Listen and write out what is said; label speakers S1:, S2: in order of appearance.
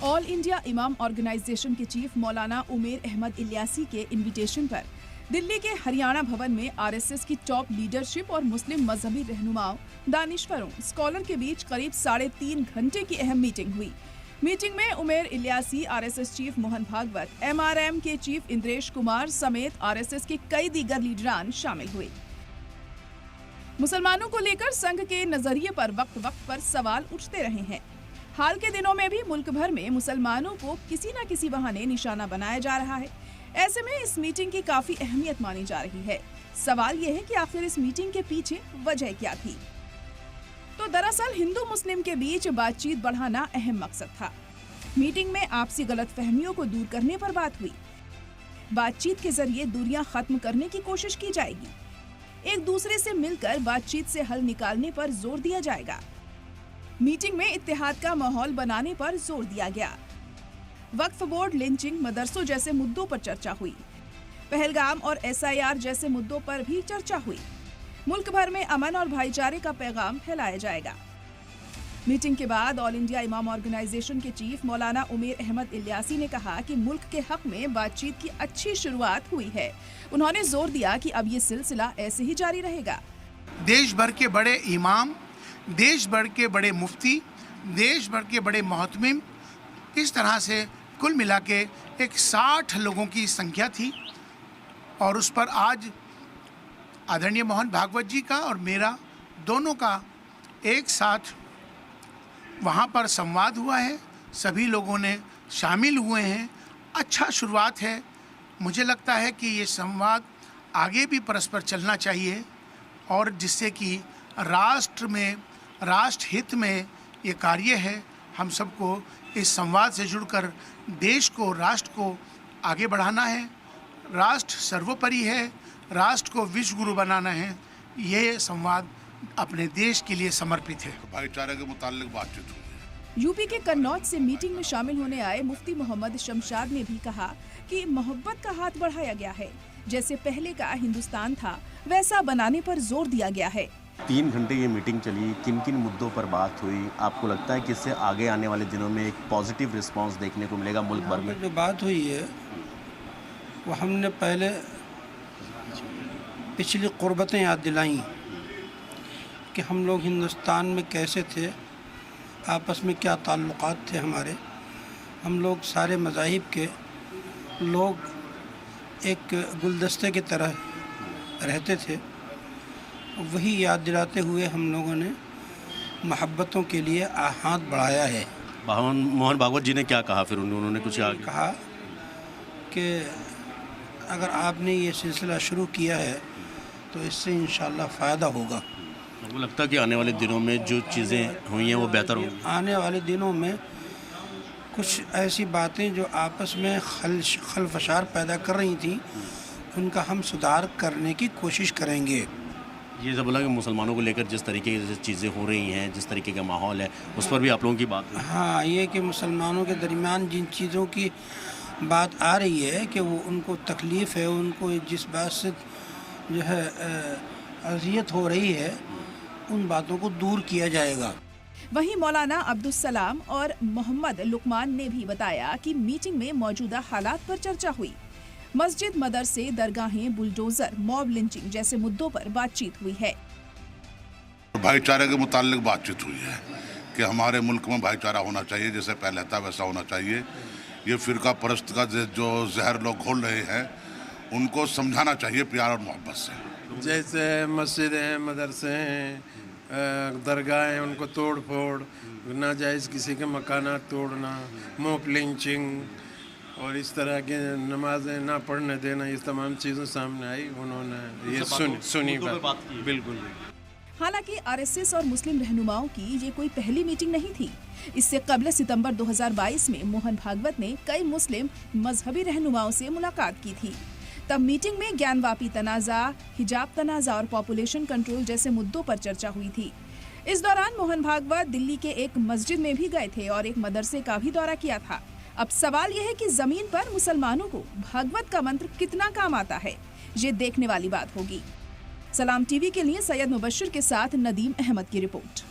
S1: All India इमाम organisation के chief मौलाना उमेर अहमद इलियासी के इनविटेशन पर दिल्ली के हरियाणा भवन में आरएसएस की टॉप लीडरशिप और मुस्लिम मजहबी रहनुमाओं, दानिशवरों, स्कॉलर के बीच करीब 3.5 घंटे की अहम मीटिंग हुई। मीटिंग में Umer Ilyasi, RSS chief Mohan Bhagwat, MRM के चीफ इंद्रेश कुमार समेत आरएसएस के कई दीगर लीडरान शामिल हुए। मुसलमानों को लेकर संघ के नजरिए पर वक्त वक्त पर सवाल उठते रहे हैं। हाल के दिनों में भी मुल्क भर में मुसलमानों को किसी न किसी बहाने निशाना बनाया जा रहा है। ऐसे में इस मीटिंग की काफी अहमियत मानी जा रही है। सवाल यह है कि आखिर इस मीटिंग के पीछे वजह क्या थी? तो दरअसल हिंदू मुस्लिम के बीच बातचीत बढ़ाना अहम मकसद था। मीटिंग में आपसी गलतफहमियों को दूर करने पर बात हुई। बातचीत के जरिए दूरियां खत्म करने की कोशिश की जाएगी। एक दूसरे से मिलकर बातचीत से हल निकालने पर जोर दिया जाएगा। मीटिंग में इत्तेहाद का माहौल बनाने पर जोर दिया गया। वक्फ बोर्ड, लिंचिंग, मदरसों जैसे मुद्दों पर चर्चा हुई। पहलगाम और एसआईआर जैसे मुद्दों पर भी चर्चा हुई। मुल्क भर में अमन और भाईचारे का पैगाम फैलाया जाएगा। मीटिंग के बाद ऑल इंडिया इमाम ऑर्गेनाइजेशन के चीफ मौलाना उमेर अहमद इलियासी ने कहा कि मुल्क के हक में बातचीत की अच्छी शुरुआत हुई है। उन्होंने जोर दिया कि अब ये सिलसिला ऐसे ही जारी रहेगा।
S2: देश भर के बड़े इमाम, देश भर के बड़े मुफ्ती, देश भर के बड़े मोहतमिम, इस तरह से कुल मिला के एक 60 लोगों की संख्या थी और उस पर आज आदरणीय मोहन भागवत जी का और मेरा दोनों का एक साथ वहाँ पर संवाद हुआ है। सभी लोगों ने शामिल हुए हैं। अच्छा शुरुआत है। मुझे लगता है कि ये संवाद आगे भी परस्पर चलना चाहिए और जिससे कि राष्ट्र में, राष्ट्र हित में ये कार्य है। हम सबको इस संवाद से जुड़कर देश को, राष्ट्र को आगे बढ़ाना है। राष्ट्र सर्वोपरि है। राष्ट्र को विश्व गुरु बनाना है। ये संवाद अपने देश के लिए समर्पित है।
S3: भाईचारे के मुताल्लिक बातचीत हुई।
S1: यूपी के कन्नौज से मीटिंग में शामिल होने आए मुफ्ती मोहम्मद शमशाद ने भी कहा कि मोहब्बत का हाथ बढ़ाया गया है। जैसे पहले का हिंदुस्तान था वैसा बनाने पर जोर दिया गया है।
S4: 3 घंटे ये मीटिंग चली, किन किन मुद्दों पर बात हुई? आपको लगता है कि इससे आगे आने वाले दिनों में एक पॉजिटिव रिस्पांस देखने को मिलेगा मुल्क भर में?
S5: जो बात हुई है वो हमने पहले पिछली कुर्बतें याद दिलाई कि हम लोग हिंदुस्तान में कैसे थे, आपस में क्या ताल्लुकात थे हमारे। हम लोग सारे मज़ाहिब के लोग एक गुलदस्ते की तरह रहते थे। वही याद दिलाते हुए हम लोगों ने मोहब्बतों के लिए हाथ बढ़ाया है।
S4: मोहन भागवत जी ने क्या कहा फिर? उन्होंने कुछ
S5: कहा कि अगर आपने ये सिलसिला शुरू किया है तो इससे इंशाअल्लाह फ़ायदा होगा।
S4: आपको लगता है कि आने वाले दिनों में जो चीज़ें हुई हैं वो बेहतर होंगी?
S5: आने वाले दिनों में कुछ ऐसी बातें जो आपस में खलफशार पैदा कर रही थी उनका हम सुधार करने की कोशिश करेंगे।
S4: ये सब बोला कि मुसलमानों को लेकर जिस तरीके की चीज़ें हो रही हैं, जिस तरीके का माहौल है, उस पर भी आप लोगों की बात है?
S5: हाँ, ये कि मुसलमानों के दरमियान जिन चीज़ों की बात आ रही है कि वो उनको तकलीफ़ है, उनको जिस बात से जो है अज़ियत हो रही है, उन बातों को दूर किया जाएगा।
S1: वहीं मौलाना अब्दुल सलाम और मोहम्मद लुकमान ने भी बताया कि मीटिंग में मौजूदा हालात पर चर्चा हुई। मस्जिद, मदरसे, दरगाहें, बुलडोजर, मॉब लिंचिंग जैसे मुद्दों पर बातचीत हुई है।
S3: भाईचारे के मुताल्लिक बातचीत हुई है कि हमारे मुल्क में भाईचारा होना चाहिए, जैसे पहले था वैसा होना चाहिए। ये फिरका परस्त का जो जहर लोग घोल रहे हैं उनको समझाना चाहिए प्यार और मोहब्बत से।
S6: जैसे मस्जिदें, मदरसे हैं, दरगाहें, उनको तोड़ फोड़, नाजायज़ किसी के मकानात तोड़ना, मॉब लिंचिंग और इस तरह के नमाजें ना पढ़ने देना, ये तमाम चीज़ें सामने आई। उन्होंने ये सुनी बात। बिल्कुल।
S1: हालांकि आरएसएस और मुस्लिम रहनुमाओं की ये कोई पहली मीटिंग नहीं थी। इससे कबल सितंबर 2022 में मोहन भागवत ने कई मुस्लिम मजहबी रहनुमाओं से मुलाकात की थी। तब मीटिंग में ज्ञानवापी तनाज़ा, हिजाब तनाज़ा और पॉपुलेशन कंट्रोल जैसे मुद्दों पर चर्चा हुई थी। इस दौरान मोहन भागवत दिल्ली के एक मस्जिद में भी गए थे और एक मदरसे का भी दौरा किया था। अब सवाल यह है कि जमीन पर मुसलमानों को भागवत का मंत्र कितना काम आता है, ये देखने वाली बात होगी। सलाम टीवी के लिए सैयद मुबश्शिर के साथ नदीम अहमद की रिपोर्ट।